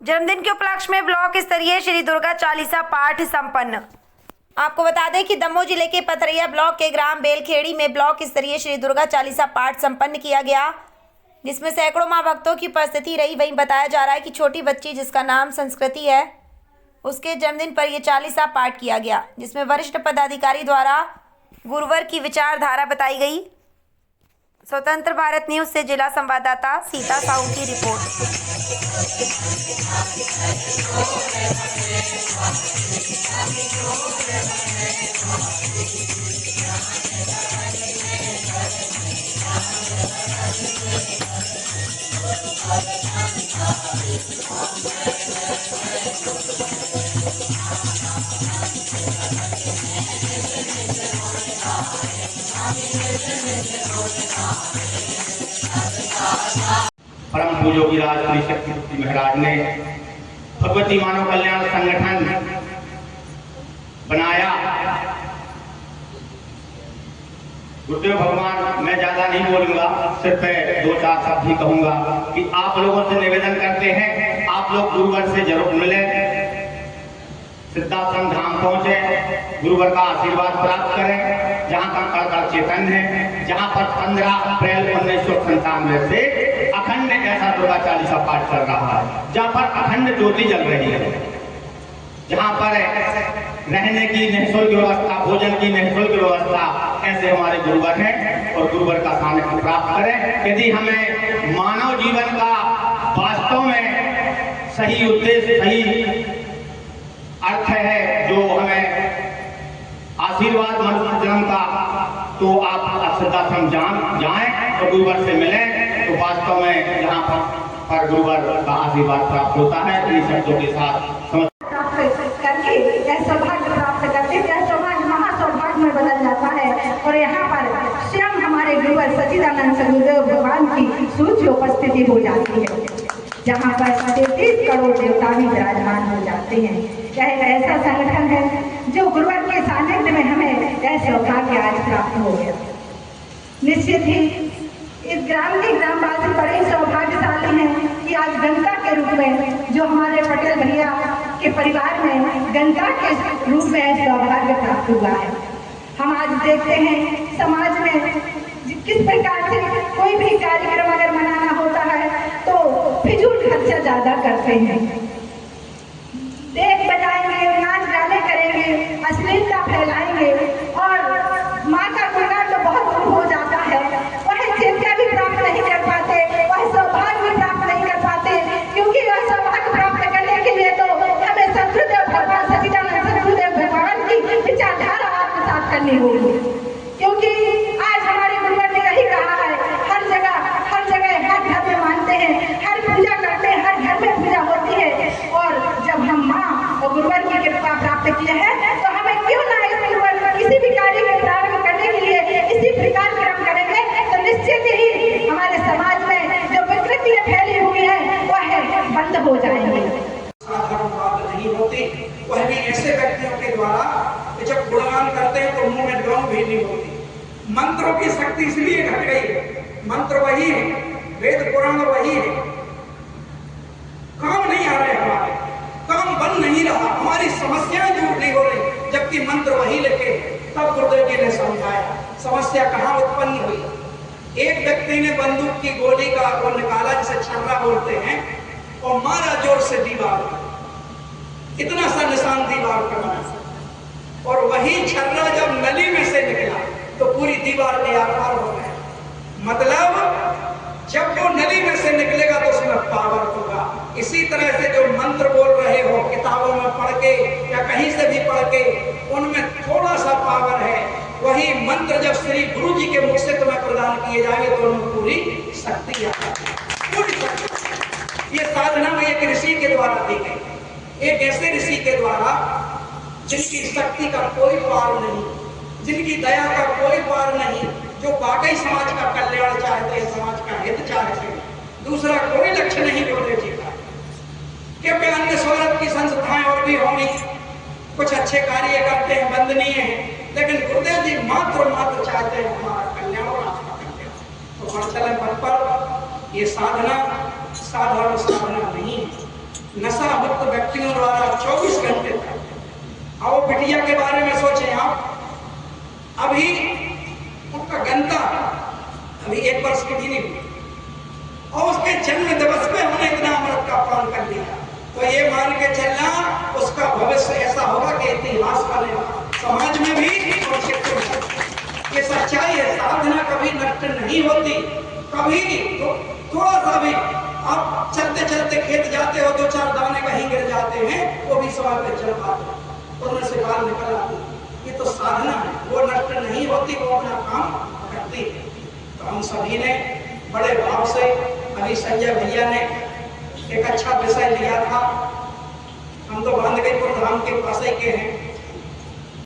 जन्मदिन के उपलक्ष्य में ब्लॉक स्तरीय श्री दुर्गा चालीसा पाठ संपन्न। आपको बता दें कि दमोह जिले के पथरैया ब्लॉक के ग्राम बेलखेड़ी में ब्लॉक स्तरीय श्री दुर्गा चालीसा पाठ संपन्न किया गया, जिसमें सैकड़ों मां भक्तों की उपस्थिति रही। वहीं बताया जा रहा है कि छोटी बच्ची जिसका नाम संस्कृति है, उसके जन्मदिन पर यह चालीसा पाठ किया गया, जिसमें वरिष्ठ पदाधिकारी द्वारा गुरुवर की विचारधारा बताई गई। स्वतंत्र भारत न्यूज से जिला संवाददाता सीता साहू की रिपोर्ट। परम पूज्य राज शक्ति महाराज ने भगवती मानव कल्याण संगठन बनाया। गुरुदेव भगवान, मैं ज्यादा नहीं बोलूंगा, सिर्फ 2-4 शब्द ही कहूंगा कि आप लोगों से निवेदन करते हैं, आप लोग गुरुवर से जरूर मिले, सिद्धाश्रम धाम पहुंचे, गुरुवर का आशीर्वाद प्राप्त करें, जहां का कड़ चेतन है, जहां पर 15 अप्रैल 1997 से अखंड ऐसा दुर्गा चालीसा पाठ चल रहा है, जहां पर अखंड ज्योति जल रही है, जहां पर रहने की निःशुल्क व्यवस्था, भोजन की निःशुल्क व्यवस्था, ऐसे हमारे गुरुवर हैं और गुरुवर का सानिध्य प्राप्त करें। यदि हमें मानव जीवन का वास्तव में सही उद्देश्य, सही अर्थ है, जो हमें आशीर्वाद मनुष्य जन्म का, तो आप सिद्धाश्रम जाएं और गुरुवर से मिलें, तो वास्तव में यहाँ पर गुरुवर का आशीर्वाद प्राप्त होता है। इन शब्दों के साथ करके यह सौभाग्य प्राप्त करते हैं, यह सौभाग्य महासौभाग्य में बदल जाता है। और यहाँ पर स्वयं हमारे गुरुवर सच्चिदानंद सदगुरुदेव भगवान की सूची उपस्थिति हो जाती है, जहाँ पर 33 करोड़ देवता भी विराजमान हो जाते हैं। यह ऐसा संगठन है जो गुरुवर के सानिध्य में हमें यह सौभाग्य आज प्राप्त हो गया। निश्चित ही इस ग्राम के ग्रामवासी बड़े सौभाग्यशाली हैं कि आज गंगा के रूप में, जो हमारे पटेल भैया के परिवार में गंगा के रूप में सौभाग्य प्राप्त हुआ है। हम आज देखते हैं समाज में किस प्रकार से कोई भी कार्यक्रम अगर मनाना होता है तो फिजूल खर्चा ज्यादा करते हैं, देख बजाएंगे, नाच गाने करेंगे, अश्लीलता फैलाएंगे और माँ का गुणगान तो बहुत दूर हो जाता है। वह चिंता भी प्राप्त नहीं कर पाते, वह सौभाग्य भी प्राप्त नहीं कर पाते, क्योंकि वह सौभाग्य प्राप्त करने के लिए तो हमें सदगुरुदेव भगवान सच्चिदानंद सदगुरुदेव भगवान की विचारधारा आत्मसात करनी होगी। क्योंकि आज हमारे गुरुवर ने यही कहा है, हर जगह हर घर में मानते हैं, हर पूजा करते हैं, हर घर में पूजा होती है। और जब हम माँ और गुरुवर की कृपा प्राप्त किए हैं तो हमें क्यों ना इस गुरुवर किसी भी कार्य को प्रारंभ करने के लिए इसी प्रकार कर्म करेंगे, तो निश्चित ही हमारे समाज में जो विकृतियां फैली हुई है वह बंद हो जाएंगी। नहीं होती, वह भी ऐसे व्यक्तियों के द्वारा जब गुणगान करते हैं तो मुंह में गम भी नहीं होती। मंत्रों की शक्ति इसलिए घट गई है, मंत्र वही है, वेद पुराण वही है, काम नहीं आ रहे, हमारे काम बन नहीं रहा, हमारी समस्याएं दूर नहीं हो रही, जबकि मंत्र वही लेके। तब गुरुदेव जी ने समझाया समस्या कहाँ उत्पन्न हुई। एक व्यक्ति ने बंदूक की गोली का वो निकाला, जिसे छर्रा बोलते हैं, और मारा जोर से दीवार, इतना सा निशान दीवार पर बना, और वही छर्रा जब नली में से निकला तो पूरी दीवार के आकार हो गए। मतलब जब वो नली में से निकलेगा तो उसमें पावर होगा। इसी तरह से जो मंत्र बोल रहे हो किताबों में पढ़ के या कहीं से भी पढ़ के, उनमें थोड़ा सा पावर है, वही मंत्र जब श्री गुरु जी के मुख से तुम्हें प्रदान किए जाएंगे तो उनमें पूरी शक्ति आ जाएगी, पूरी शक्ति। ये साधना में एक ऋषि के द्वारा दी गई, एक ऐसे ऋषि के द्वारा जिनकी शक्ति का कोई पार नहीं, जिनकी दया का कोई पार नहीं, जो वाकई समाज का कल्याण चाहते हैं, समाज का हित चाहते हैं, दूसरा कोई लक्ष्य नहीं गुरुदेव जी का। क्योंकि अन्य स्वरूप की संस्थाएं और भी होंगी, कुछ अच्छे कार्य करते हैं, वंदनीय है, लेकिन गुरुदेव जी मात्र चाहते हैं हमारा कल्याण और आपका कल्याण। तो वत्सल पद पर ये साधना साधारण साधना नहीं है, नशा मुक्त व्यक्तियों द्वारा 24 घंटे तक। अब वो बिटिया के बारे में सोचें आप, अभी उनका गंता अभी 1 वर्ष की भी नहीं हुई और उसके जन्म दिवस पे हमने इतना अमृत का पान कर दिया, तो ये मान के चलना उसका भविष्य ऐसा होगा कि इतिहास बनेगा समाज में भी और क्षेत्र में। ये सच्चाई है, साधना कभी नष्ट नहीं होती, कभी तो थोड़ा सा भी आप चलते चलते खेत जाते हो 2-4 दाने कहीं गिर जाते हैं, वो भी समय पे चल पाते, उनमें से बाल निकल आती। ये तो साधना है, वो नष्ट नहीं होती, वो अपना काम करती है। तो हम सभी ने बड़े भाव से अभी संजय भैया ने एक अच्छा विषय लिया था। हम तो बांधगईपुर धाम के पास ही के हैं,